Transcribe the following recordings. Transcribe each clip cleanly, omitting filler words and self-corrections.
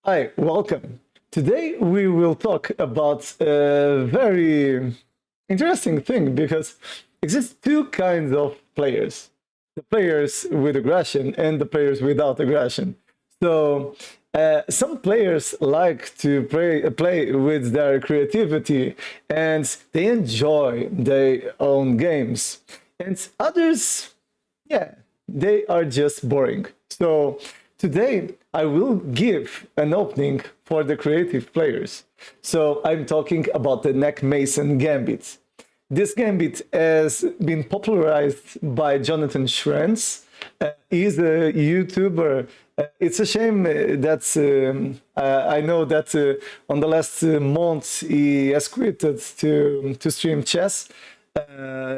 Hi, welcome. Today we will talk about a very interesting thing because exist two kinds of players. The players with aggression and the players without aggression. So some players like to play with their creativity and they enjoy their own games. And others, yeah, they are just boring. So today I will give an opening for the creative players. So I'm talking about the Nakhmanson Gambit. This gambit has been popularized by Jonathan Schrenz. He's a YouTuber. It's a shame that I know that on the last month he has quitted to stream chess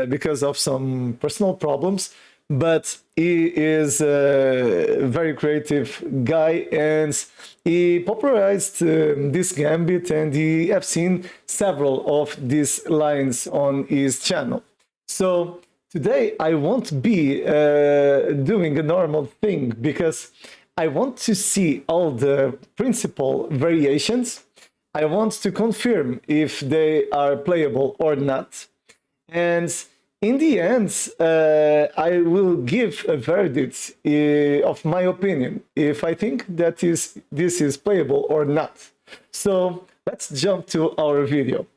because of some personal problems. But he is a very creative guy, and he popularized this gambit, and he have seen several of these lines on his channel. So today I won't be doing a normal thing because I want to see all the principal variations. I want to confirm if they are playable or not. And in the end, I will give a verdict of my opinion if I think that this is playable or not. So let's jump to our video.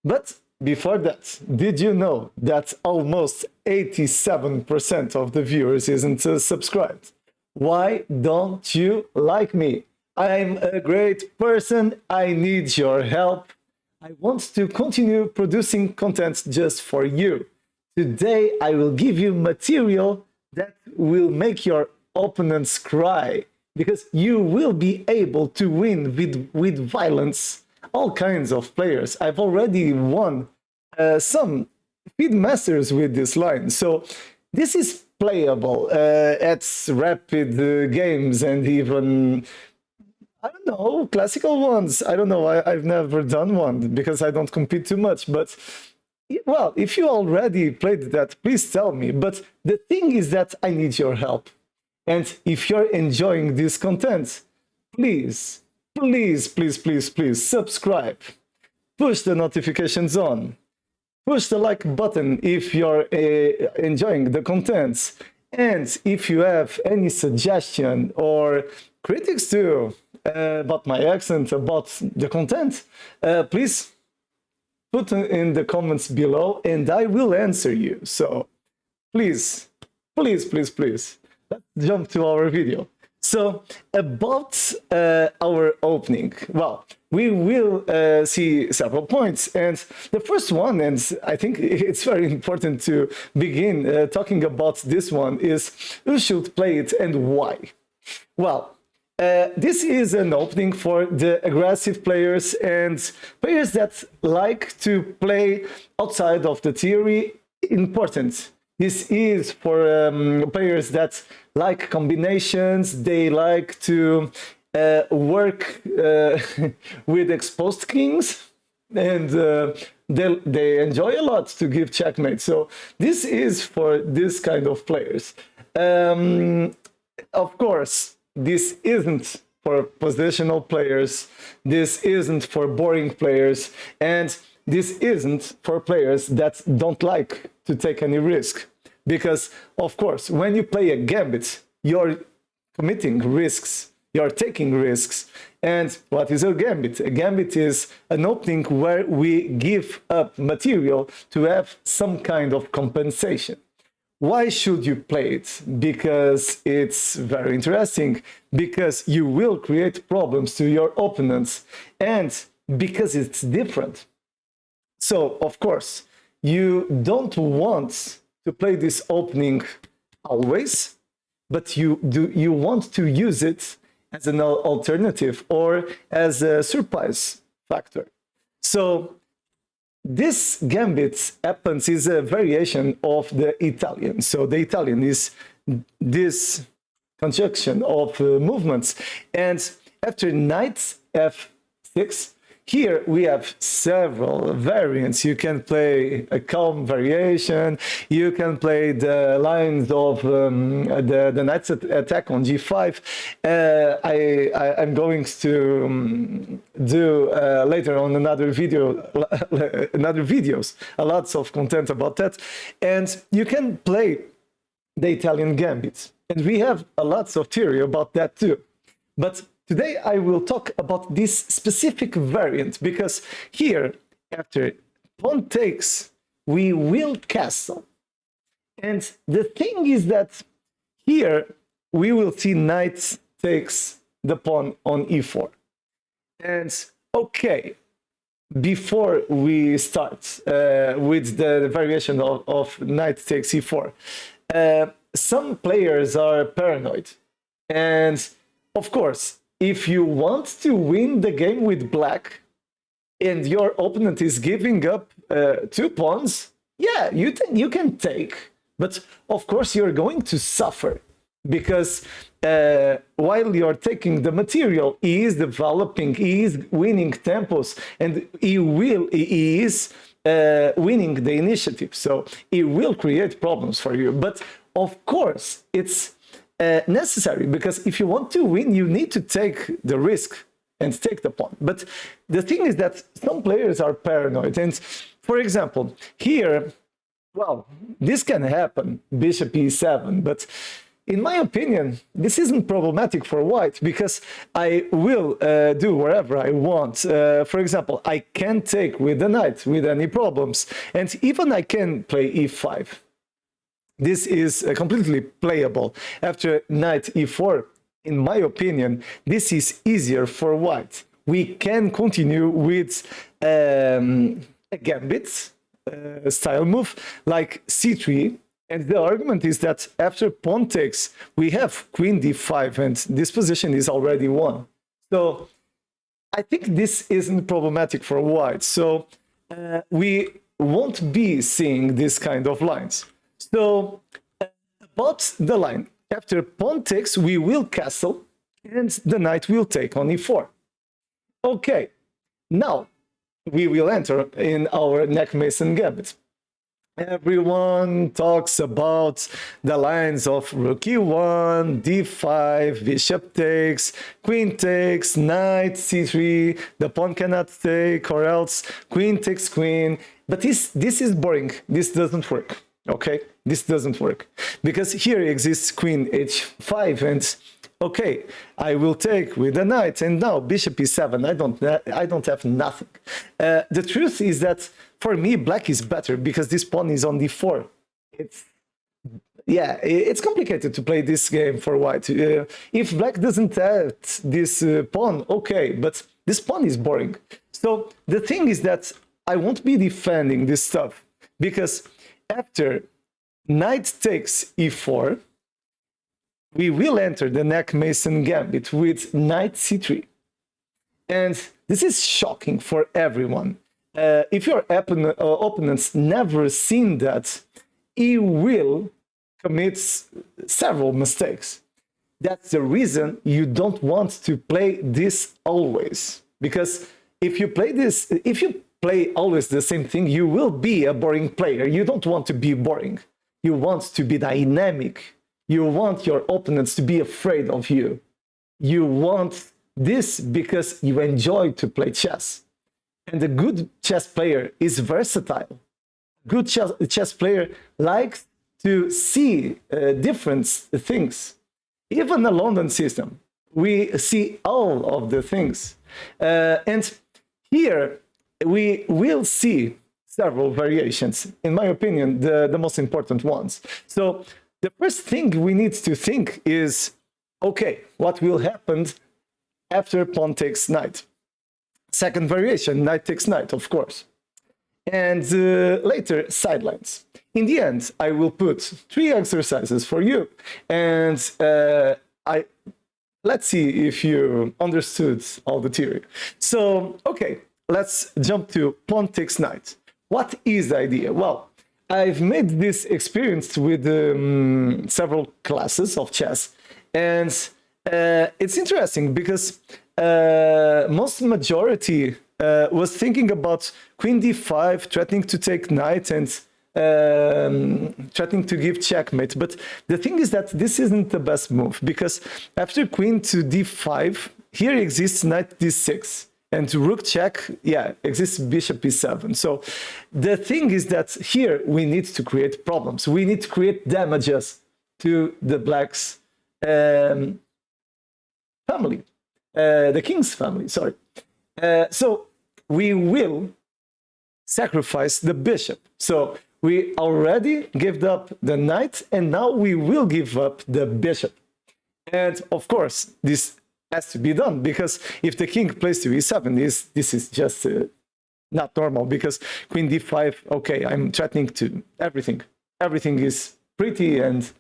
But before that, did you know that almost 87% of the viewers isn't subscribed? Why don't you like me? I'm a great person. I need your help. I want to continue producing content just for you. Today, I will give you material that will make your opponents cry because you will be able to win with violence all kinds of players. I've already won some feed masters with this line. So this is playable at rapid games and even I don't know, classical ones. I don't know. I've never done one because I don't compete too much. But, well, if you already played that, please tell me. But the thing is that I need your help. And if you're enjoying this content, please, please subscribe. Push the notifications on. Push the like button if you're enjoying the contents. And if you have any suggestion or critics too about my accent, about the content, please put in the comments below and I will answer you. So please, please, let's jump to our video. So about our opening, well, we will see several points. And the first one, and I think it's very important to begin talking about this one, is who should play it and why. Well, this is an opening for the aggressive players and players that like to play outside of the theory. Important. This is for players that like combinations. They like to work with exposed kings, and they enjoy a lot to give checkmate. So this is for this kind of players. Of course, this isn't for positional players, this isn't for boring players, and this isn't for players that don't like to take any risk. Because, of course, when you play a gambit, you're committing risks, you're taking risks. And what is a gambit? A gambit is an opening where we give up material to have some kind of compensation. Why should you play it? Because it's very interesting, because you will create problems to your opponents, and because it's different. So, of course, you don't want to play this opening always, but you want to use it as an alternative or as a surprise factor. So this gambit happens is a variation of the Italian. So the Italian is this conjunction of movements. And after knight f6, here we have several variants. You can play a calm variation. You can play the lines of the knight's attack on g5. I'm going to do later on another videos, a lots of content about that. And you can play the Italian gambit. And we have a lots of theory about that too. But today I will talk about this specific variant because here, after pawn takes, we will castle. And the thing is that here we will see knight takes the pawn on e4. And okay, before we start with the variation of knight takes e4, some players are paranoid. And of course, if you want to win the game with black and your opponent is giving up 2 pawns, yeah, you can take. But of course, you're going to suffer because while you're taking the material, he is developing, he is winning tempos, and he is winning the initiative. So it will create problems for you. But of course, it's necessary because if you want to win, you need to take the risk and take the pawn. But the thing is that some players are paranoid. And for example, here, well, this can happen, bishop e7, but in my opinion, this isn't problematic for white because I will do wherever I want. For example, I can take with the knight with any problems, and even I can play e5. This is completely playable. After knight e4, in my opinion, this is easier for white. We can continue with a gambit style move like c3. And the argument is that after pawn takes, we have queen d5, and this position is already won. So I think this isn't problematic for white. So we won't be seeing this kind of lines. So about the line, after pawn takes, we will castle, and the knight will take on e4. Okay, now we will enter in our Nakhmanson Gambit. Everyone talks about the lines of rook e1, d5, bishop takes, queen takes, knight c3, the pawn cannot take, or else queen takes queen. But this is boring. This doesn't work. Okay, this doesn't work because here exists queen h5, and okay, I will take with the knight, and now bishop e7. I don't have nothing. The truth is that for me, black is better because this pawn is on d4. It's complicated to play this game for white. If black doesn't have this pawn, okay, but this pawn is boring. So the thing is that I won't be defending this stuff because after knight takes e4, we will enter the Nakhmanson Gambit with knight c3. And this is shocking for everyone. If your opponent's never seen that, he will commit several mistakes. That's the reason you don't want to play this always. Because if you play always the same thing, you will be a boring player. You don't want to be boring. You want to be dynamic. You want your opponents to be afraid of you. You want this because you enjoy to play chess. And a good chess player is versatile. Good chess player likes to see different things. Even a London system, we see all of the things. And here we will see several variations. In my opinion, the most important ones. So the first thing we need to think is, okay, what will happen after pawn takes knight? Second variation, knight takes knight, of course. And later, sidelines. In the end, I will put 3 exercises for you. And let's see if you understood all the theory. So, okay, let's jump to pawn takes knight. What is the idea? Well, I've made this experience with several classes of chess. And it's interesting because most majority was thinking about queen d5, threatening to take knight and threatening to give checkmate. But the thing is that this isn't the best move, because after queen to d5, here exists knight d6. And rook check, yeah, exists bishop e7. So the thing is that here we need to create problems. We need to create damages to the black's family, the king's family, sorry. So we will sacrifice the bishop. So we already gave up the knight, and now we will give up the bishop. And of course, this has to be done, because if the king plays to e7, this is just not normal, because queen d5, okay, I'm threatening to everything. Everything is pretty and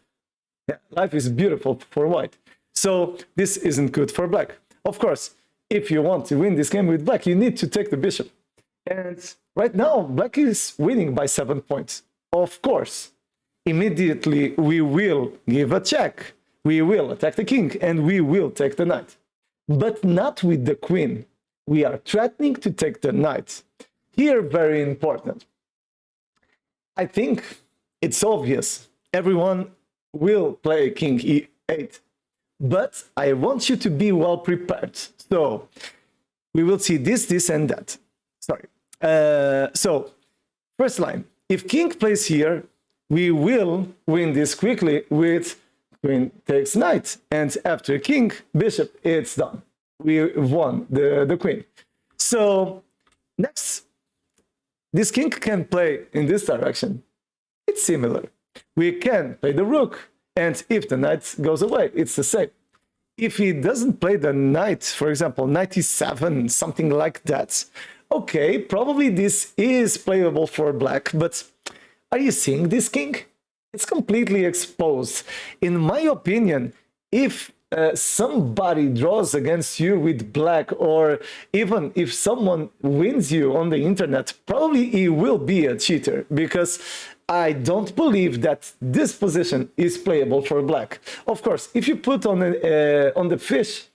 yeah, life is beautiful for white. So this isn't good for black. Of course, if you want to win this game with black, you need to take the bishop. And right now, black is winning by 7 points. Of course, immediately we will give a check. We will attack the king, and we will take the knight. But not with the queen. We are threatening to take the knight. Here, very important. I think it's obvious. Everyone will play king e8. But I want you to be well prepared. So we will see this, and that. Sorry. So first line. If king plays here, we will win this quickly with queen takes knight, and after king, bishop, it's done. We won the queen. So next, this king can play in this direction. It's similar. We can play the rook, and if the knight goes away, it's the same. If he doesn't play the knight, for example, knight e7, something like that, okay, probably this is playable for black, but are you seeing this king? It's completely exposed. In my opinion, if somebody draws against you with black, or even if someone wins you on the internet, probably he will be a cheater, because I don't believe that this position is playable for black. Of course, if you put on the fish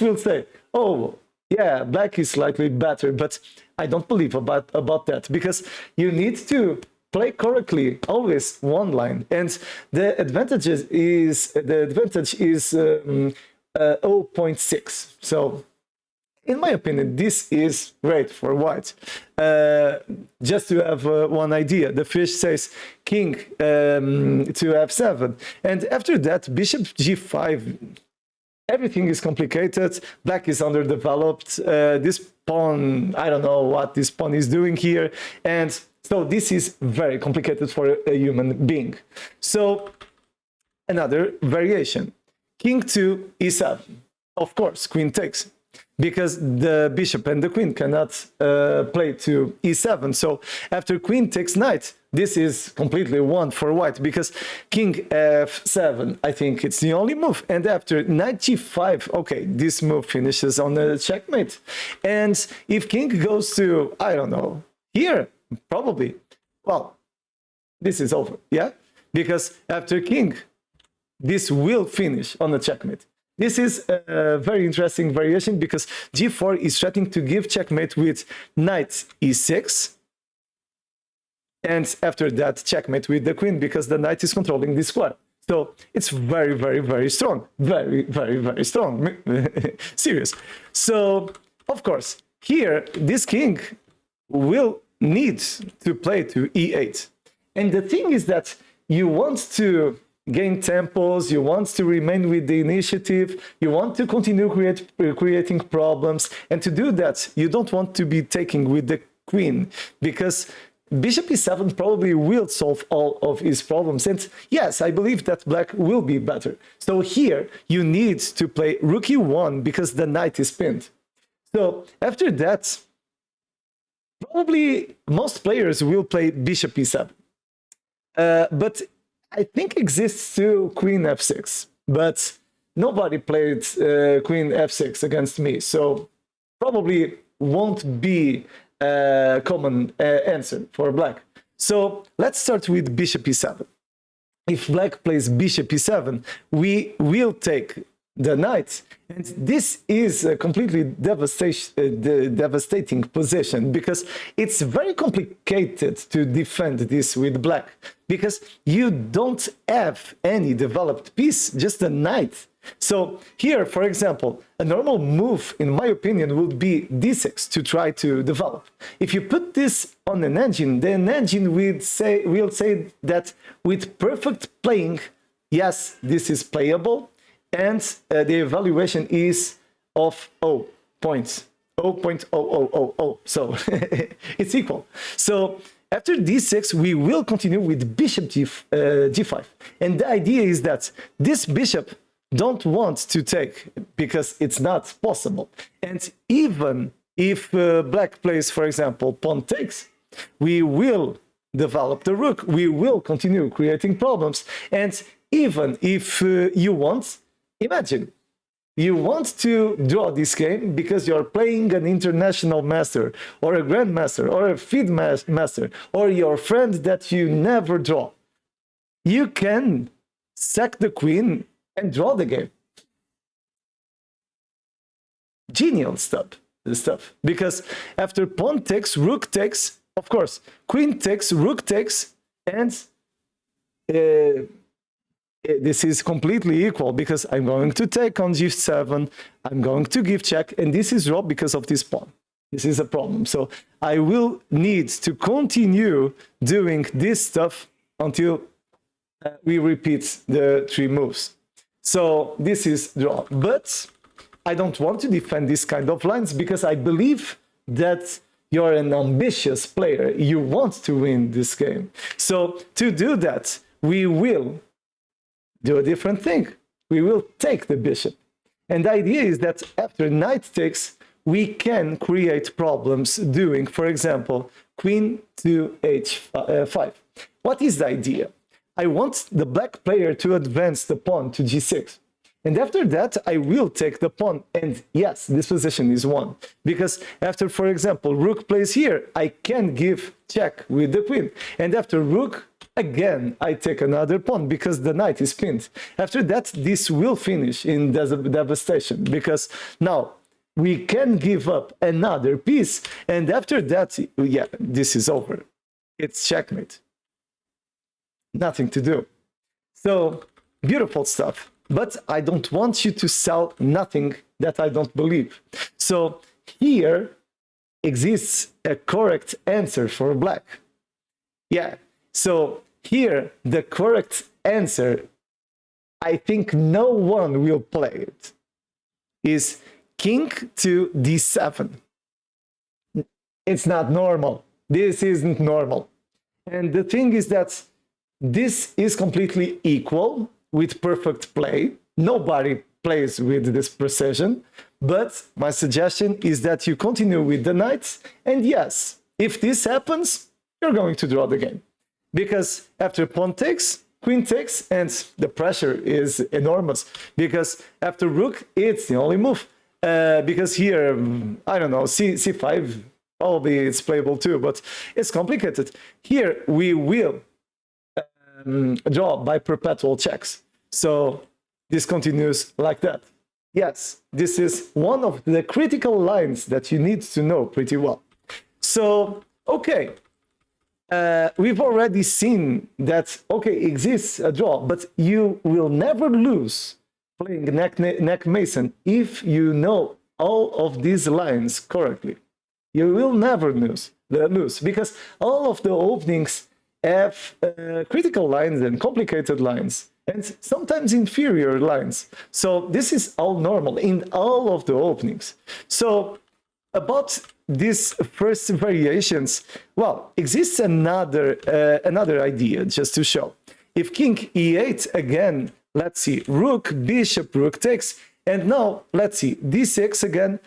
will say, oh, yeah, black is slightly better, but I don't believe about that, because you need to play correctly, always one line, and the advantage is 0.6. So in my opinion, this is great for white. Just to have one idea, the fish says king to f7, and after that bishop g5. Everything is complicated. Black is underdeveloped. This pawn, I don't know what this pawn is doing here, and so this is very complicated for a human being. So another variation, king to e7. Of course, queen takes, because the bishop and the queen cannot play to e7. So after queen takes knight, this is completely won for white, because king f7, I think it's the only move. And after knight g5, okay, this move finishes on a checkmate. And if king goes to, I don't know, here, probably, well, this is over, yeah? Because after king, this will finish on a checkmate. This is a very interesting variation, because g4 is threatening to give checkmate with knight e6. And after that, checkmate with the queen, because the knight is controlling this square. So it's very, very, very strong. Very, very, very strong. Serious. So, of course, here, this king will need to play to e8. And the thing is that you want to gain tempos, you want to remain with the initiative, you want to continue creating problems, and to do that, you don't want to be taking with the queen, because bishop e7 probably will solve all of his problems. And yes, I believe that black will be better. So here, you need to play rook e1, because the knight is pinned. So after that, probably most players will play bishop e7. But I think exists too queen f6, but nobody played queen f6 against me, so probably won't be a common answer for black. So let's start with bishop e7. If black plays bishop e7, we will take the knight. And this is a completely devastating position, because it's very complicated to defend this with black, because you don't have any developed piece, just a knight. So here, for example, a normal move, in my opinion, would be d6 to try to develop. If you put this on an engine, then engine will say that with perfect playing, yes, this is playable, and the evaluation is of 0 points, 0.0000. So it's equal. So after d6, we will continue with bishop g5. And the idea is that this bishop don't want to take, because it's not possible. And even if black plays, for example, pawn takes, we will develop the rook, we will continue creating problems. And even if you want, imagine, you want to draw this game because you're playing an international master, or a grandmaster, or a FIDE master, or your friend that you never draw. You can sack the queen and draw the game. Genial stuff. Because after pawn takes, rook takes, of course, queen takes, rook takes, and this is completely equal, because I'm going to take on g7, I'm going to give check, and this is draw because of this pawn. This is a problem. So I will need to continue doing this stuff until we repeat the 3 moves. So this is draw. But I don't want to defend this kind of lines, because I believe that you're an ambitious player. You want to win this game. So to do that, we will do a different thing. We will take the bishop. And the idea is that after knight takes, we can create problems doing, for example, queen to h5. What is the idea? I want the black player to advance the pawn to g6. And after that, I will take the pawn. And yes, this position is won. Because after, for example, rook plays here, I can give check with the queen. And after rook, again, I take another pawn because the knight is pinned. After that, this will finish in devastation, because now we can give up another piece. And after that, yeah, this is over. It's checkmate. Nothing to do. So beautiful stuff. But I don't want you to sell nothing that I don't believe. So here exists a correct answer for black. Yeah. So here the correct answer, I think no one will play it, is king to d7. It's not normal. This isn't normal. And the thing is that this is completely equal with perfect play. Nobody plays with this precision, but my suggestion is that you continue with the knights, and yes, if this happens, you're going to draw the game. Because after pawn takes, queen takes, and the pressure is enormous, because after rook, it's the only move. Because here, I don't know, c5, probably it's playable too, but it's complicated. Here, we will draw by perpetual checks. So this continues like that. Yes, this is one of the critical lines that you need to know pretty well. So, okay, we've already seen that, okay, exists a draw, but you will never lose playing Nakhmanson if you know all of these lines correctly. You will never lose, because all of the openings have critical lines and complicated lines, and sometimes inferior lines. So this is all normal in all of the openings. So about these first variations, well, exists another idea just to show. If king e8 again, let's see, rook, bishop, rook takes, and now let's see, d6 again.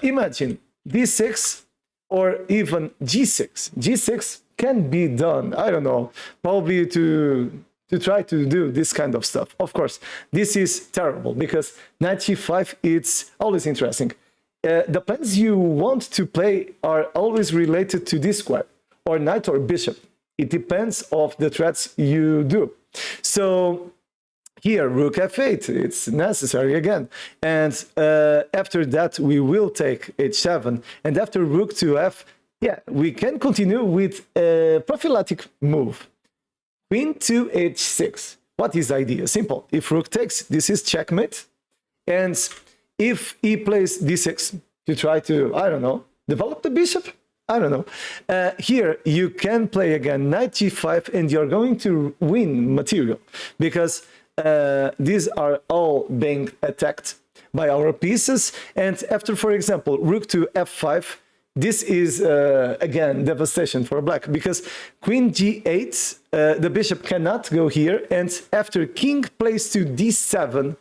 Imagine d6 or even g6. G6 can be done, I don't know, probably to try to do this kind of stuff. Of course, this is terrible because knight g5, it's always interesting. The plans you want to play are always related to this square, or knight or bishop. It depends of the threats you do. So here, rook f8, it's necessary again. And after that, we will take h7. And after rook to f, yeah, we can continue with a prophylactic move. Queen to h6. What is the idea? Simple. If rook takes, this is checkmate. And if he plays d6 to try to, I don't know, develop the bishop, I don't know. Here, you can play again knight g5, and you're going to win material, because these are all being attacked by our pieces. And after, for example, rook to f5, this is, again, devastation for black, because queen g8, the bishop cannot go here, and after king plays to d7,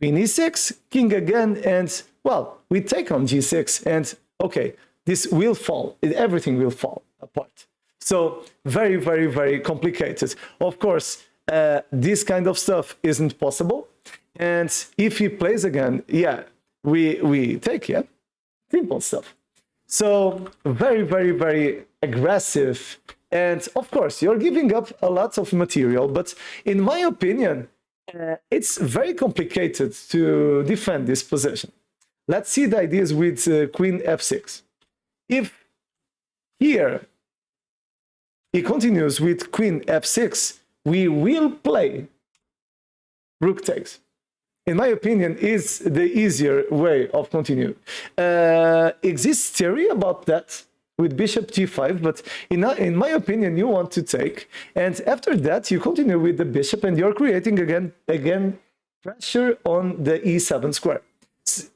queen e6, king again, and, well, we take on g6, and, okay, this will fall, everything will fall apart. So, very, very, very complicated. Of course, this kind of stuff isn't possible, and if he plays again, yeah, we take, yeah, simple stuff. So very, very, very aggressive. And of course, you're giving up a lot of material. But in my opinion, it's very complicated to defend this position. Let's see the ideas with queen f6. If here he continues with queen f6, we will play rook takes. In my opinion, is the easier way of continuing. Exists theory about that with bishop g5, but in my opinion, you want to take, and after that, you continue with the bishop, and you're creating again pressure on the e7 square.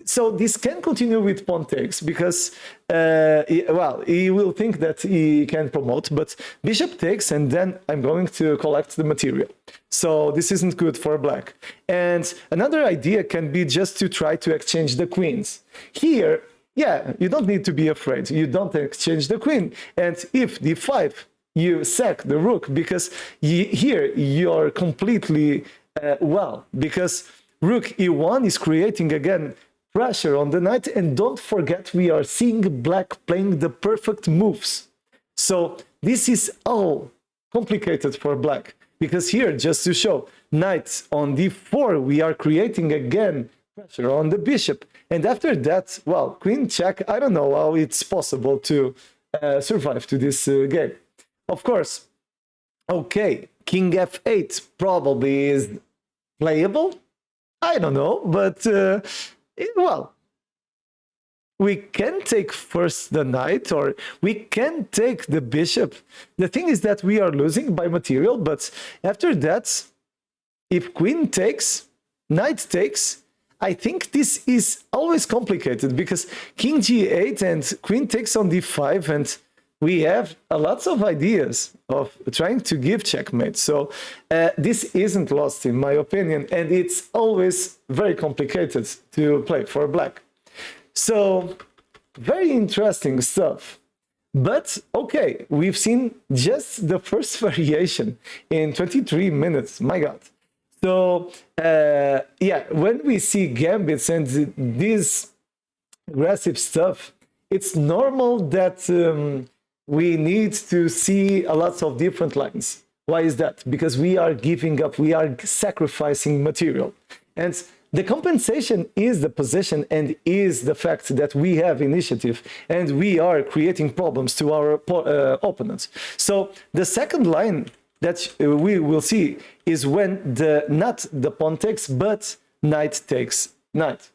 So this can continue with pawn takes, because, well, he will think that he can promote, but bishop takes, and then I'm going to collect the material. So this isn't good for black. And another idea can be just to try to exchange the queens. Here, yeah, you don't need to be afraid. You don't exchange the queen. And if d5, you sack the rook, because here you're completely, well, because rook e1 is creating again pressure on the knight, and don't forget we are seeing black playing the perfect moves. So this is all complicated for black, because here, just to show, knight on d4, we are creating again pressure on the bishop, and after that, well, queen check, I don't know how it's possible to survive to this game. Of course, okay, king f8 probably is playable, I don't know, but, well, we can take first the knight, or we can take the bishop. The thing is that we are losing by material, but after that, if queen takes, knight takes, I think this is always complicated, because king g8 and queen takes on d5, and we have a lots of ideas of trying to give checkmate. So this isn't lost, in my opinion, and it's always very complicated to play for black. So very interesting stuff. But okay, we've seen just the first variation in 23 minutes. My God. So yeah, when we see gambits and this aggressive stuff, it's normal that we need to see a lot of different lines. Why is that? Because we are giving up, we are sacrificing material. And the compensation is the position, and is the fact that we have initiative and we are creating problems to our opponents. So the second line that we will see is when not the pawn takes, but knight takes knight.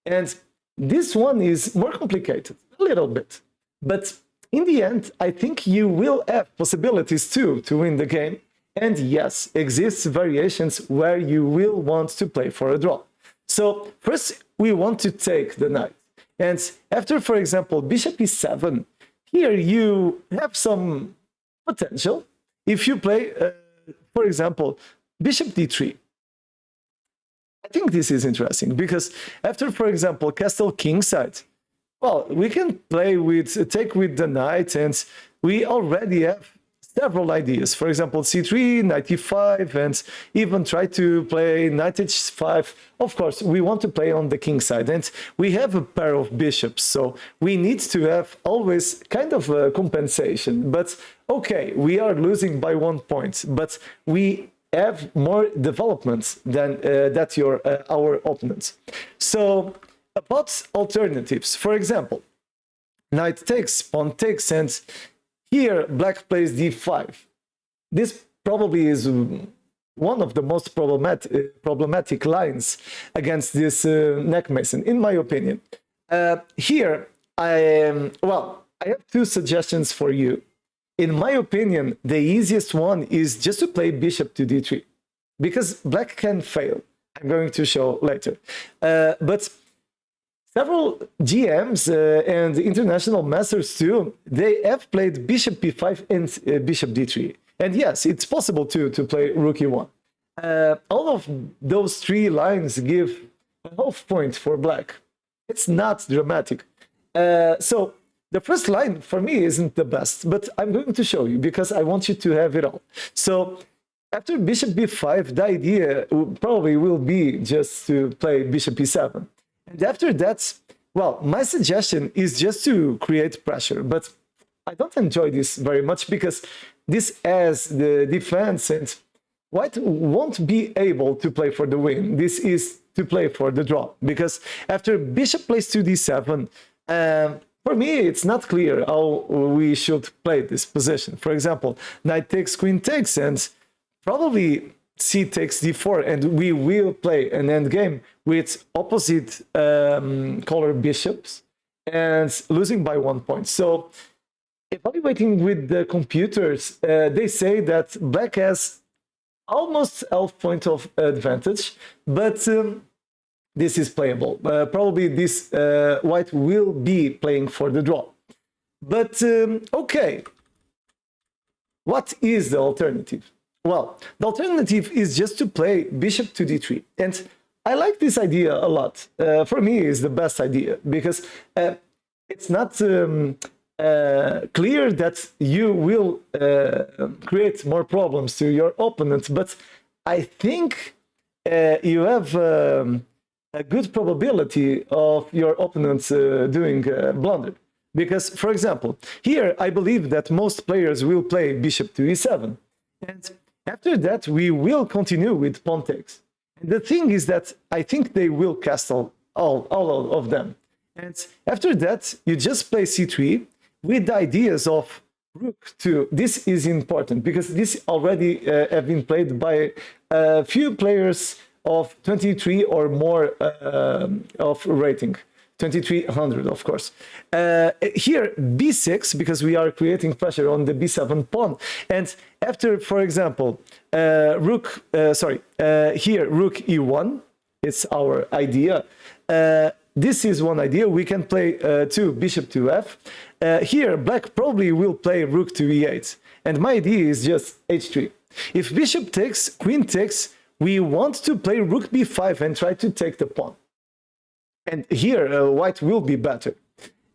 And this one is more complicated, a little bit. But in the end, I think you will have possibilities too to win the game. And yes, exists variations where you will want to play for a draw. So first, we want to take the knight. And after, for example, bishop e7, here you have some potential. If you play, for example, bishop d3, I think this is interesting, because after, for example, castle kingside, well, we can play with, take with the knight, and we already have several ideas. For example, c3, knight e5, and even try to play knight h5. Of course, we want to play on the king side, and we have a pair of bishops, so we need to have always kind of a compensation. But okay, we are losing by 1 point, but we have more developments than that our opponents. So about alternatives, for example, knight takes, pawn takes, and here black plays d5. This probably is one of the most problematic lines against this Nakhmanson, in my opinion. Here, I have two suggestions for you. In my opinion, the easiest one is just to play bishop to d3, because black can fail. I'm going to show later. But several GMs and international masters too, they have played bishop b5 and bishop d3. And yes, it's possible to play rook e1. All of those three lines give a half point for black. It's not dramatic. So the first line for me isn't the best, but I'm going to show you because I want you to have it all. So after bishop b5, the idea probably will be just to play bishop e7. And after that, well, my suggestion is just to create pressure, but I don't enjoy this very much because this has the defense and white won't be able to play for the win. This is to play for the draw, because after bishop plays to d7, for me, it's not clear how we should play this position. For example, knight takes, queen takes, and probably c takes d4, and we will play an endgame with opposite color bishops and losing by 1 point. So evaluating with the computers, they say that black has almost half point of advantage, but this is playable. Probably this white will be playing for the draw. But okay, what is the alternative? Well, the alternative is just to play bishop to d3. And I like this idea a lot. For me, it's the best idea because it's not clear that you will create more problems to your opponent, but I think you have a good probability of your opponents doing a blunder. Because, for example, here I believe that most players will play bishop to e7. And after that, we will continue with pawn takes. And the thing is that I think they will castle all of them. And after that, you just play c3 with the ideas of rook to. This is important because this already have been played by a few players of 23 or more of rating. 2300, of course. Here, b6, because we are creating pressure on the b7 pawn. And after, for example, here, rook e1, it's our idea. This is one idea. We can play bishop to f. Here, black probably will play rook to e8. And my idea is just h3. If bishop takes, queen takes, we want to play rook b5 and try to take the pawn. And here, white will be better.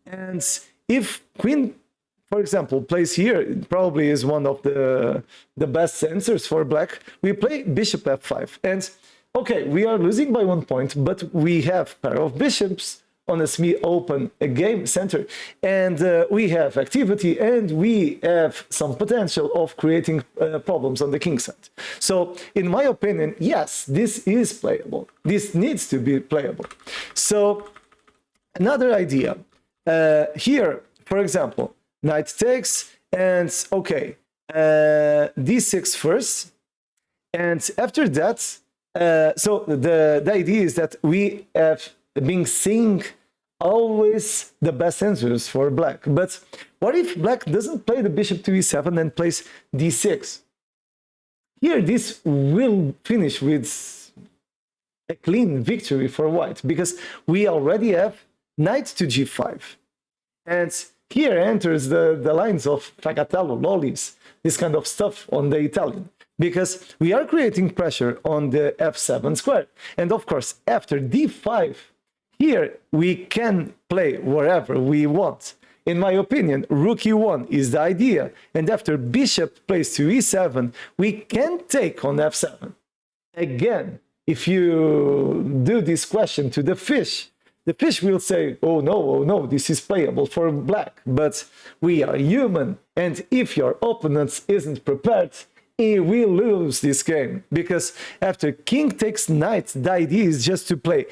And if queen, for example, plays here, it probably is one of the best answers for black. We play bishop f5. And okay, we are losing by 1 point, but we have pair of bishops on a semi-open game center. And we have activity, and we have some potential of creating problems on the king side. So, in my opinion, yes, this is playable. This needs to be playable. So, another idea. Here, for example, knight takes, and okay, d6 first. And after that, so the idea is that we have been seeing always the best answers for black. But what if black doesn't play the bishop to e7 and plays d6? Here, this will finish with a clean victory for white, because we already have knight to g5. And here enters the lines of Fagatello, Lollies, this kind of stuff on the Italian, because we are creating pressure on the f7 square. And of course, after d5, here we can play wherever we want. In my opinion, rook e1 is the idea. And after bishop plays to e7, we can take on f7. Again, if you do this question to the fish will say, oh no, this is playable for black. But we are human. And if your opponent isn't prepared, we lose this game, because after king takes knight, the idea is just to play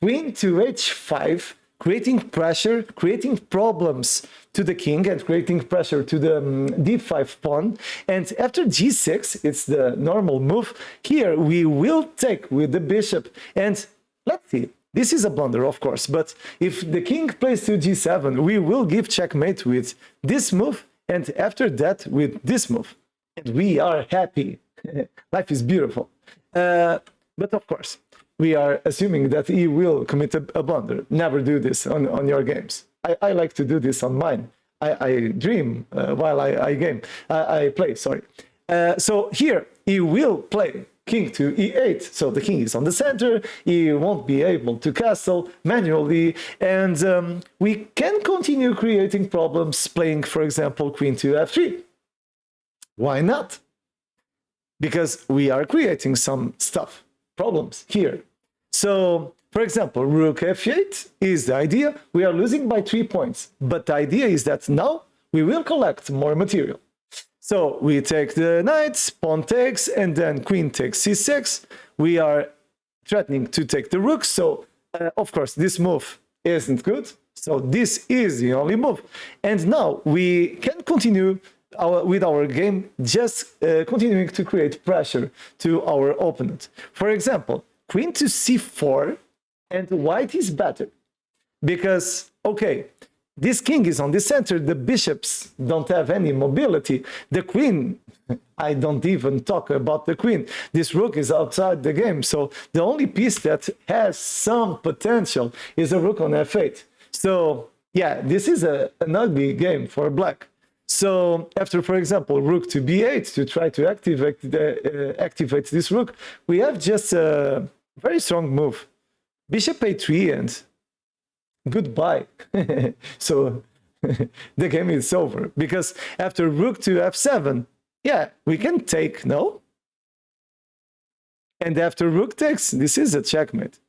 queen to h5, creating pressure, creating problems to the king, and creating pressure to the d5 pawn. And after g6, it's the normal move. Here we will take with the bishop, and let's see. This is a blunder, of course, but if the king plays to g7, we will give checkmate with this move, and after that with this move. And we are happy. Life is beautiful. But of course, we are assuming that he will commit a blunder. Never do this on your games. I like to do this on mine. I dream while I play, sorry. So here, he will play king to e8, so the king is on the center, he won't be able to castle manually, and we can continue creating problems playing, for example, queen to f3. Why not? Because we are creating some stuff, problems here. So, for example, rook f8 is the idea. We are losing by 3 points, but the idea is that now we will collect more material. So we take the knight, pawn takes, and then queen takes c6. We are threatening to take the rook, so of course this move isn't good. So this is the only move. And now we can continue with our game, just continuing to create pressure to our opponent. For example, queen to c4, and white is better. Because, okay, this king is on the center, the bishops don't have any mobility. The queen, I don't even talk about the queen. This rook is outside the game, so the only piece that has some potential is a rook on f8. So, yeah, this is an ugly game for black. So, after, for example, rook to b8, to try to activate this rook, we have just a very strong move. Bishop a3 and goodbye. So the game is over, because after rook to f7, yeah, we can take, no? And after rook takes, this is a checkmate.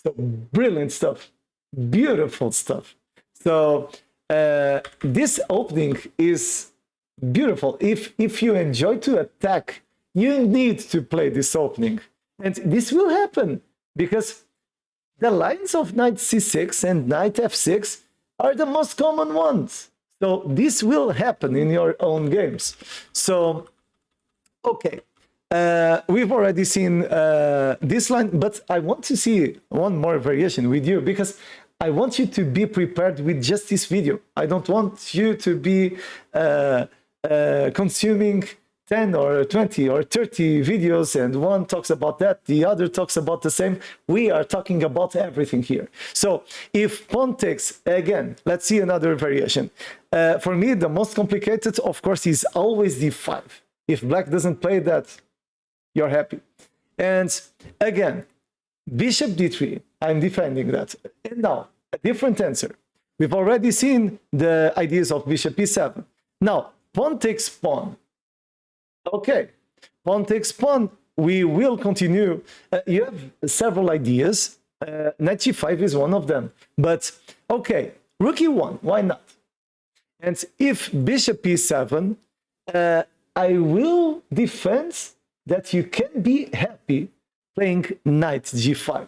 So brilliant stuff, beautiful stuff. So this opening is beautiful. If you enjoy to attack, you need to play this opening. And this will happen, because the lines of knight c6 and knight f6 are the most common ones. So this will happen in your own games. So, okay, we've already seen this line, but I want to see one more variation with you, because I want you to be prepared with just this video. I don't want you to be consuming 10 or 20 or 30 videos, and one talks about that, the other talks about the same. We are talking about everything here. So if pawn takes, again, let's see another variation. For me, the most complicated, of course, is always d5. If black doesn't play that, you're happy. And again, bishop d3, I'm defending that. And now, a different answer. We've already seen the ideas of bishop e7. Now, pawn takes pawn. Okay, pawn takes pawn, we will continue. You have several ideas. Knight g5 is one of them. But, okay, rook e1, why not? And if bishop e7, I will defend that you can be happy playing knight g5.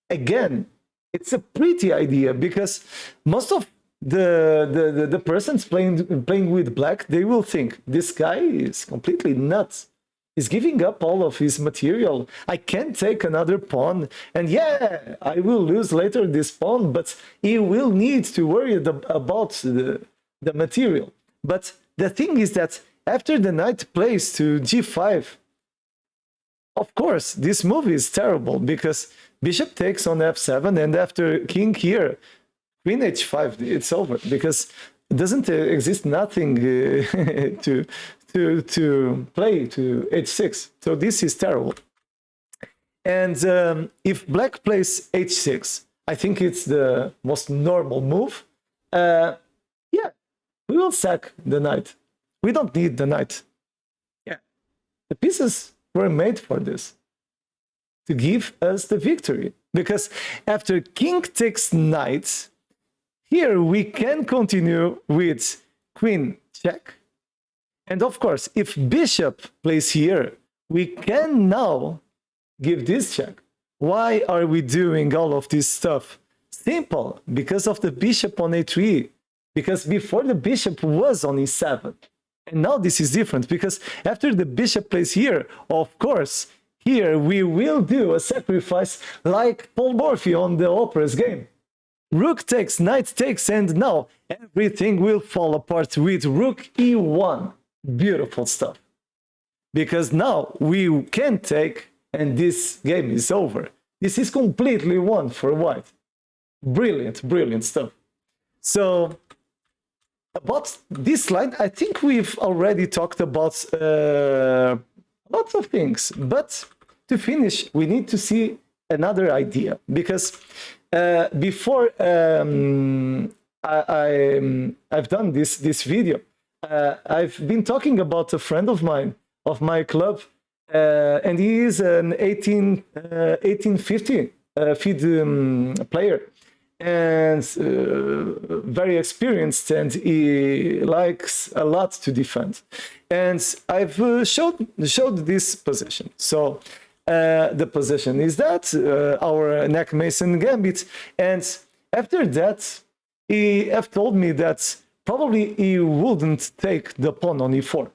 Again, it's a pretty idea, because most of the persons playing with black, they will think this guy is completely nuts. He's giving up all of his material. I can't take another pawn, and yeah, I will lose later this pawn, but he will need to worry about the material. But the thing is that after the knight plays to g5, of course, this move is terrible, because bishop takes on f7, and after king here, queen h5, it's over, because it doesn't exist nothing to play to h6. So this is terrible. And if black plays h6, I think it's the most normal move. Yeah, we will sack the knight. We don't need the knight. Yeah, the pieces were made for this, to give us the victory. Because after king takes knight, here we can continue with queen check, And of course, if bishop plays here, we can now give this check. Why are we doing all of this stuff? Simple, because of the bishop on a3. Because before the bishop was on e7. And now this is different, because after the bishop plays here, of course, here we will do a sacrifice like Paul Morphy on the Opera's game. Rook takes, knight takes, and now everything will fall apart with rook e1. Beautiful stuff. Because now we can take, and this game is over. This is completely won for white. Brilliant, brilliant stuff. So, about this line, I think we've already talked about lots of things. But to finish, we need to see another idea. Because before I've done this video, I've been talking about a friend of mine, of my club, and he is an 1850 FIDE player, and very experienced, and he likes a lot to defend. And I've showed this position. So the position is that our Nakhmanson Gambit, and after that he have told me that probably he wouldn't take the pawn on e4.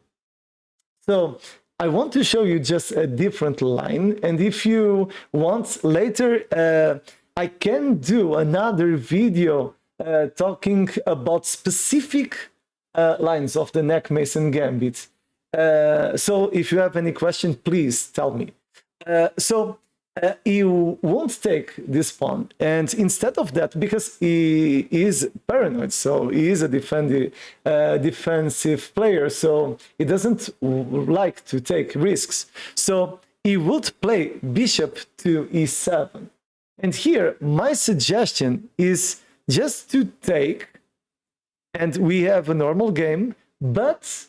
So I want to show you just a different line, and if you want later, I can do another video talking about specific lines of the Nakhmanson Gambit. So if you have any question, please tell me. He won't take this pawn, and instead of that, because he is paranoid, so he is a defensive player, so he doesn't like to take risks. So he would play bishop to e7. And here, my suggestion is just to take, and we have a normal game, but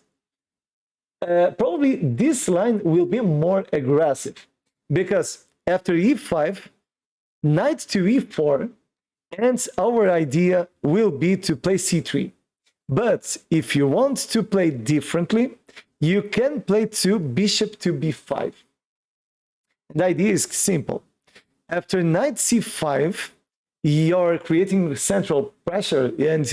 probably this line will be more aggressive, because after e5, knight to e4, and our idea will be to play c3. But if you want to play differently, you can play to bishop to b5. The idea is simple. After knight c5, you're creating central pressure, and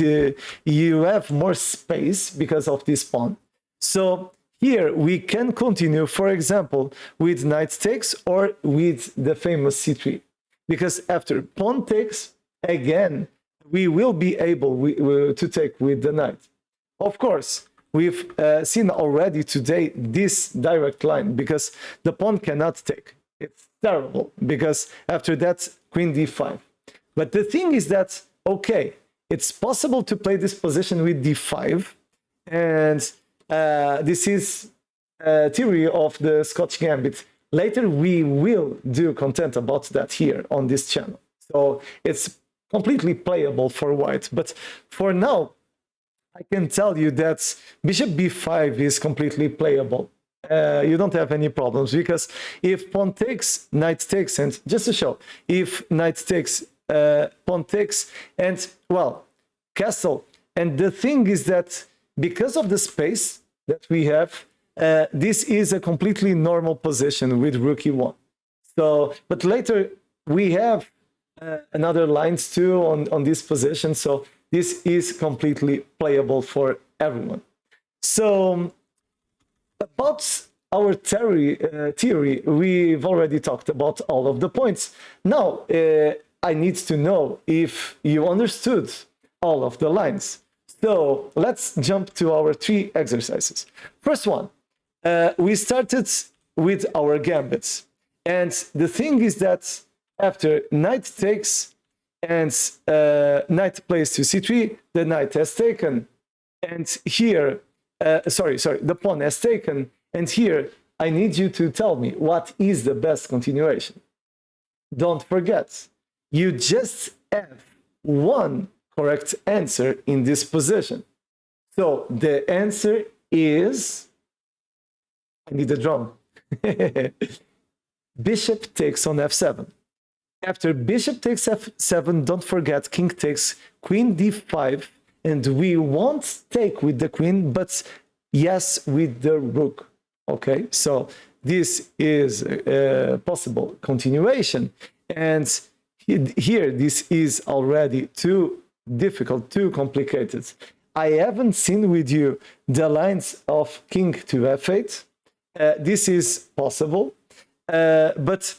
you have more space because of this pawn. So here we can continue, for example, with knight takes or with the famous c3. Because after pawn takes, again, we will be able to take with the knight. Of course, we've seen already today this direct line, because the pawn cannot take. It's terrible, because after that, queen d5. But the thing is that, okay, it's possible to play this position with d5, and this is a theory of the Scotch Gambit. Later we will do content about that here on this channel. So it's completely playable for white. But for now, I can tell you that bishop b5 is completely playable. You don't have any problems, because if pawn takes, knight takes, and just to show, if knight takes, pawn takes, and, well, castle. And the thing is that because of the space that we have, this is a completely normal position with rook e1. So, but later we have another lines too on this position, so this is completely playable for everyone. So about our theory, we've already talked about all of the points. Now I need to know if you understood all of the lines. So let's jump to our 3 exercises. First one, we started with our gambits. And the thing is that after knight takes and knight plays to c3, the knight has taken. And here, the pawn has taken. And here, I need you to tell me what is the best continuation. Don't forget, you just have one correct answer in this position. So the answer is, I need a drum. Bishop takes on f7. After bishop takes f7, don't forget king takes queen d5, and we won't take with the queen, but Yes, with the rook. Okay, so this is a possible continuation. And here, this is already too difficult, too complicated. I haven't seen with you the lines of king to f8. This is possible, but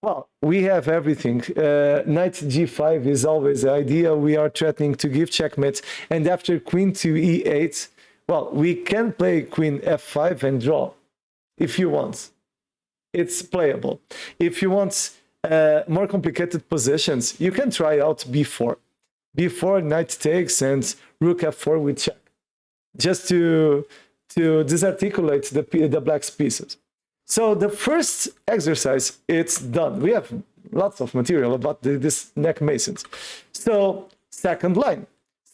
well, we have everything. Knight g5 is always the idea. We are threatening to give checkmate, and after queen to e8, well, we can play queen f5 and draw if you want. It's playable. If you want more complicated positions, you can try out b4. b4, knight takes, and rook f4 with check, just to disarticulate the black's pieces. So the first exercise, it's done. We have lots of material about this Nakhmansons. So second line.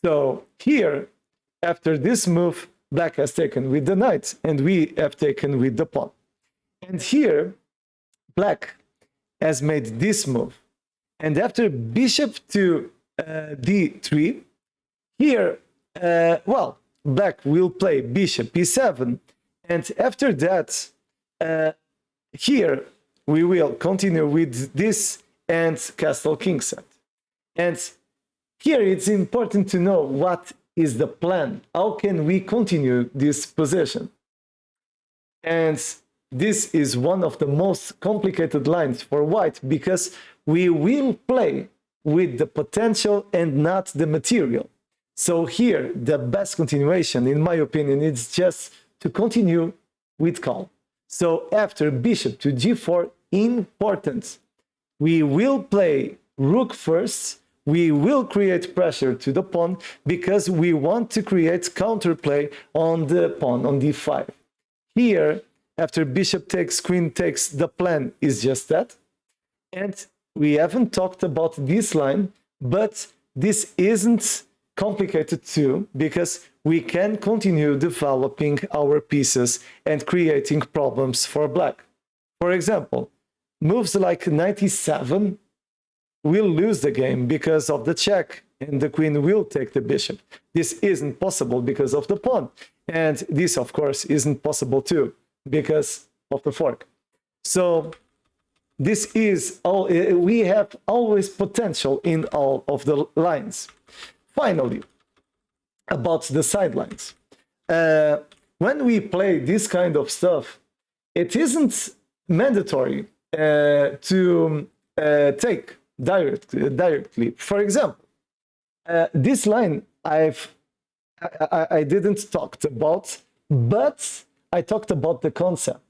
So here, after this move, black has taken with the knight, and we have taken with the pawn. And here, black has made this move. And after bishop to d3, here, well, black will play bishop e7. And after that, here we will continue with this and castle king set. And here it's important to know what is the plan. How can we continue this position? And this is one of the most complicated lines for white, because we will play with the potential and not the material. So here, the best continuation, in my opinion, is just to continue with calm. So after bishop to g4, important, we will play rook first. We will create pressure to the pawn because we want to create counterplay on the pawn on d5. Here, after bishop takes, queen takes, the plan is just that. And we haven't talked about this line, but this isn't complicated too, because we can continue developing our pieces and creating problems for black. For example, moves like knight e7 will lose the game because of the check, and the queen will take the bishop. This isn't possible because of the pawn, and this, of course, isn't possible too because of the fork. So this is all. We have always potential in all of the lines. Finally, about the sidelines. When we play this kind of stuff, it isn't mandatory to take directly. For example, this line I didn't talk about, but I talked about the concept,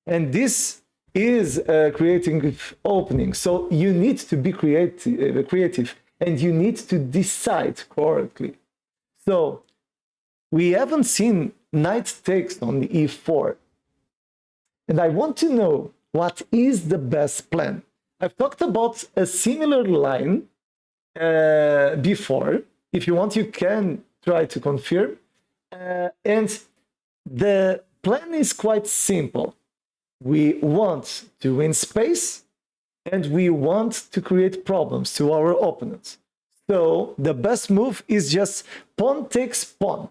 and this is creating opening. So you need to be creative, and you need to decide correctly. So we haven't seen knight takes on the e4, and I want to know what is the best plan. I've talked about a similar line before. If you want, you can try to confirm. And the plan is quite simple. We want to win space, and we want to create problems to our opponents. So the best move is just pawn takes pawn.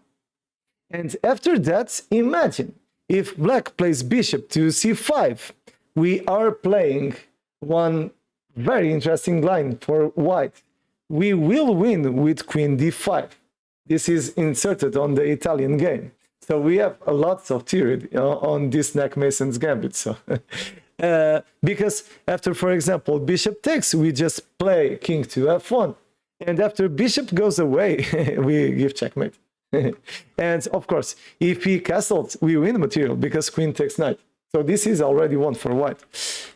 And after that, imagine if black plays bishop to c5, we are playing one very interesting line for white. We will win with queen d5. This is inserted on the Italian game. So we have a lot of theory on this Nakhmanson Gambit. So because after, for example, bishop takes, we just play king to f1. And after bishop goes away, we give checkmate. And of course, if he castled, we win material because queen takes knight. So this is already won for white.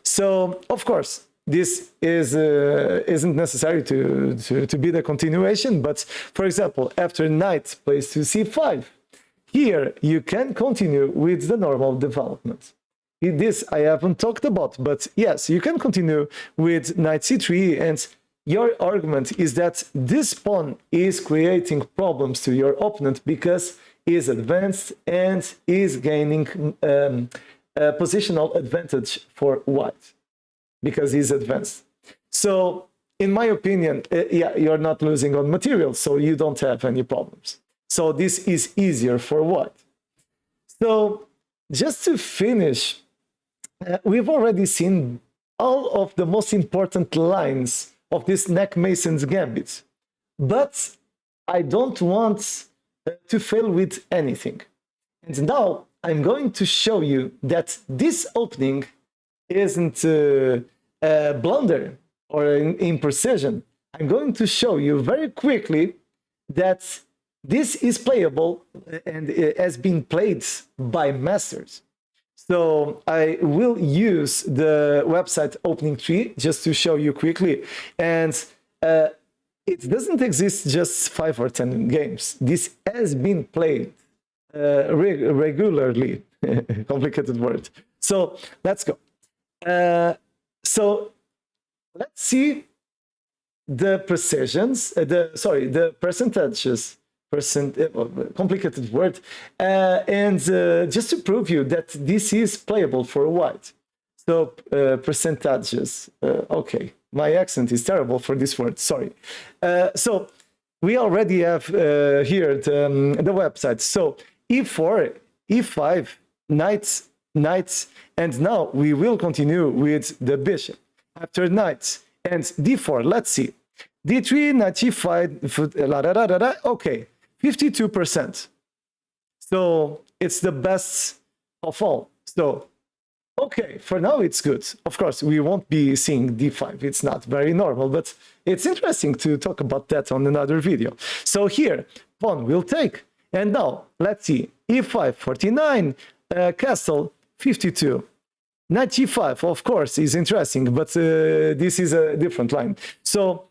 So of course, this isn't necessary to be the continuation. But for example, after knight plays to c5, here you can continue with the normal development. This I haven't talked about, but yes, you can continue with knight c3, and your argument is that this pawn is creating problems to your opponent because he is advanced and is gaining a positional advantage for white because he's advanced. So in my opinion, yeah, you're not losing on material, so you don't have any problems. So this is easier for white. So just to finish, we've already seen all of the most important lines of this Nakhmanson's Gambit, but I don't want to fail with anything. And now I'm going to show you that this opening isn't a blunder or an imprecision. I'm going to show you very quickly that this is playable and it has been played by masters. So I will use the website opening tree just to show you quickly. And it doesn't exist just 5 or 10 games. This has been played regularly. Complicated word. So let's go. So let's see the precisions, the percentages, complicated word, and just to prove you that this is playable for a white. So percentages, okay, my accent is terrible for this word, sorry. So we already have here the website. So e4, e5, knights, knights, and now we will continue with the bishop. After knights and d4, let's see. d3, knight g5, okay, 52%. So it's the best of all. So, okay, for now it's good. Of course, we won't be seeing d5. It's not very normal, but it's interesting to talk about that on another video. So here, pawn will take. And now, let's see, e5, 49, castle, 52. Knight g5, of course, is interesting, but this is a different line. So,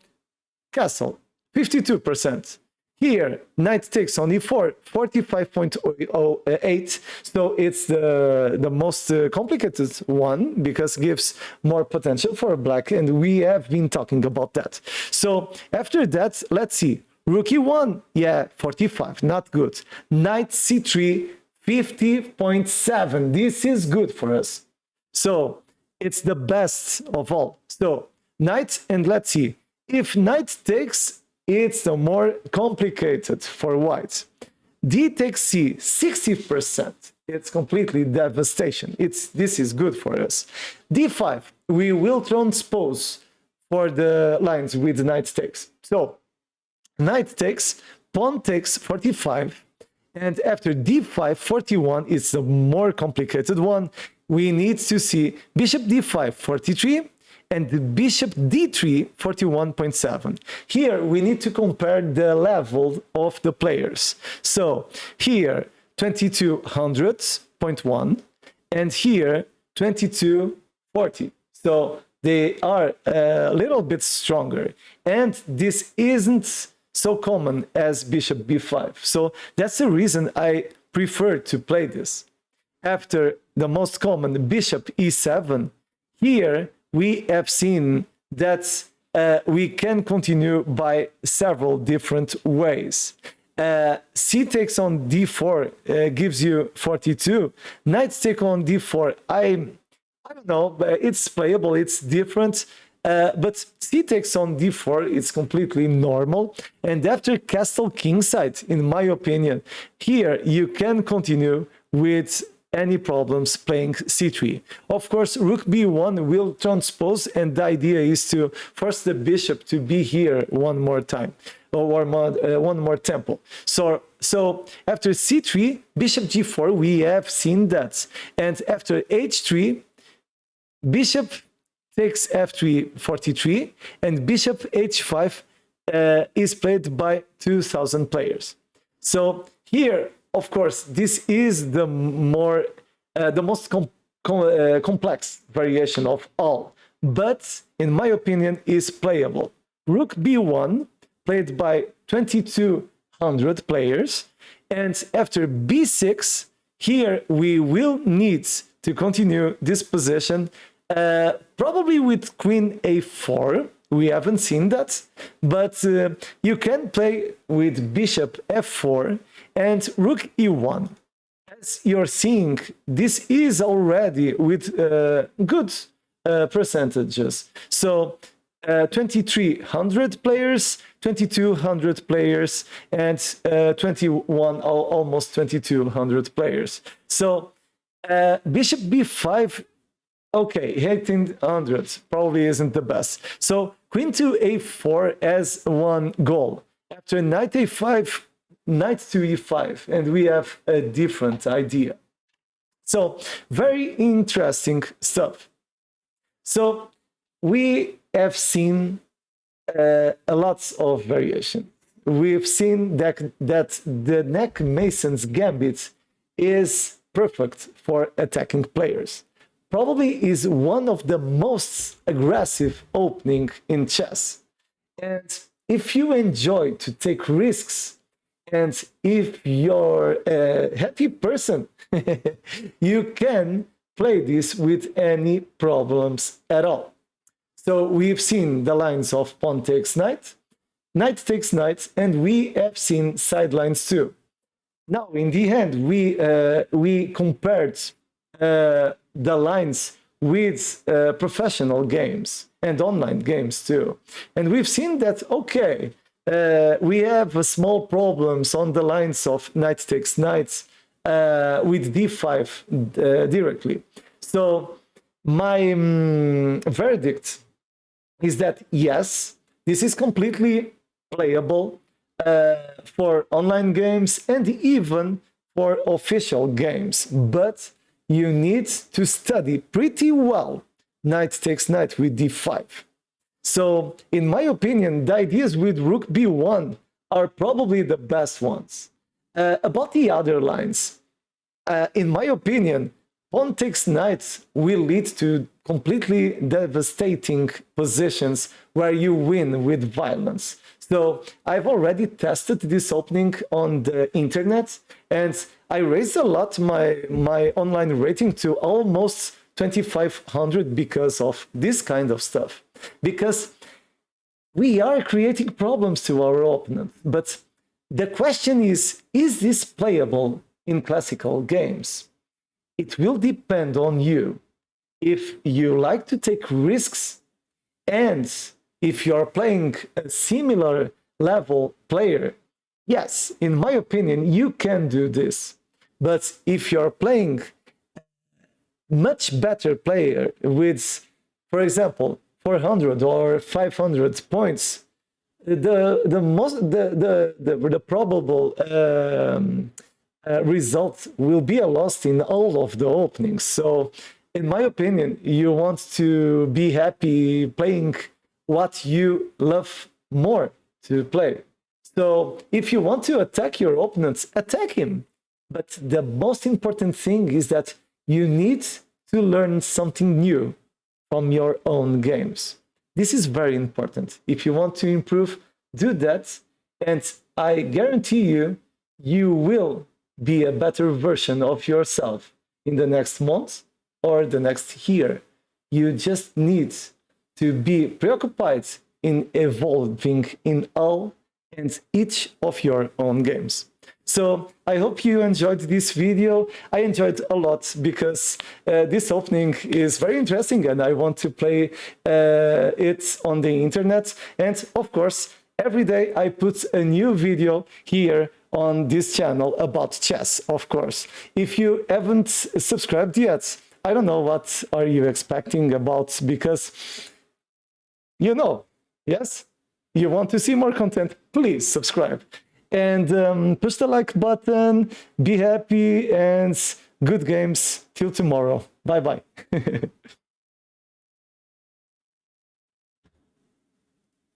castle, 52%. Here, knight takes on e4, 45.08. So it's the most complicated one because gives more potential for black, and we have been talking about that. So after that, let's see. Rook e1, yeah, 45, not good. Knight c3, 50.7. This is good for us. So it's the best of all. So knight, and let's see. If knight takes, it's the more complicated for white. D takes C, 60%. It's completely devastation. This is good for us. D5, we will transpose for the lines with knight takes. So knight takes, pawn takes 45, and after d5, 41 is the more complicated one. We need to see bishop d5, 43, and the bishop d3, 41.7. Here we need to compare the level of the players. So here 2200.1 and here 2240. So they are a little bit stronger, and this isn't so common as bishop b5. So that's the reason I prefer to play this. After the most common bishop e7, here we have seen that we can continue by several different ways. C takes on d4 gives you 42. Knights take on d4, I don't know, but it's playable, it's different. But C takes on d4, it's completely normal. And after castle kingside, in my opinion, here you can continue with any problems playing c3. Of course, rook b1 will transpose, and the idea is to force the bishop to be here one more time, or one more tempo. So after c3, bishop g4, we have seen that. And after h3, bishop takes f3, 43, and bishop h5 is played by 2,000 players. So here, of course, this is the most complex variation of all, but in my opinion is playable. Rook b1 played by 2,200 players, and after b6, here we will need to continue this position, probably with queen a4. We haven't seen that, but you can play with bishop f4 and rook e1. As you're seeing, this is already with good percentages. So 2,300 players, 2,200 players, and 21, almost 2,200 players. So bishop b5, okay, 1,800 probably isn't the best. So queen to a4 as one goal. After knight a5, knight to e5, and we have a different idea. So very interesting stuff. So we have seen a lot of variation. We've seen that the Nakhmanson's Gambit is perfect for attacking players. Probably is one of the most aggressive opening in chess. And if you enjoy to take risks, and if you're a happy person, you can play this with any problems at all. So we've seen the lines of pawn takes knight, knight takes knight, and we have seen sidelines too. Now, in the end, we compared the lines with professional games and online games too. And we've seen that, okay, we have small problems on the lines of knight takes knight with d5 directly. So my verdict is that yes, this is completely playable for online games and even for official games, but you need to study pretty well knight takes knight with d5. So in my opinion, the ideas with rook b1 are probably the best ones. About the other lines, in my opinion, pawn takes knight will lead to completely devastating positions where you win with violence. So I've already tested this opening on the internet, and I raised a lot my online rating to almost 2,500 because of this kind of stuff. Because we are creating problems to our opponent. But the question is this playable in classical games? It will depend on you. If you like to take risks, and if you're playing a similar level player, yes, in my opinion, you can do this. But if you're playing much better player with, for example, 400 or 500 points, the probable result will be a loss in all of the openings. So in my opinion, you want to be happy playing what you love more to play. So if you want to attack your opponents, attack him. But the most important thing is that you need to learn something new from your own games. This is very important. If you want to improve, do that. And I guarantee you, you will be a better version of yourself in the next month or the next year. You just need to be preoccupied in evolving in all and each of your own games. So I hope you enjoyed this video. I enjoyed a lot because this opening is very interesting and I want to play it on the internet. And of course, every day I put a new video here on this channel about chess, of course. If you haven't subscribed yet, I don't know what are you expecting about, because you know, yes, you want to see more content, please subscribe. And push the like button, be happy, and good games till tomorrow. Bye-bye.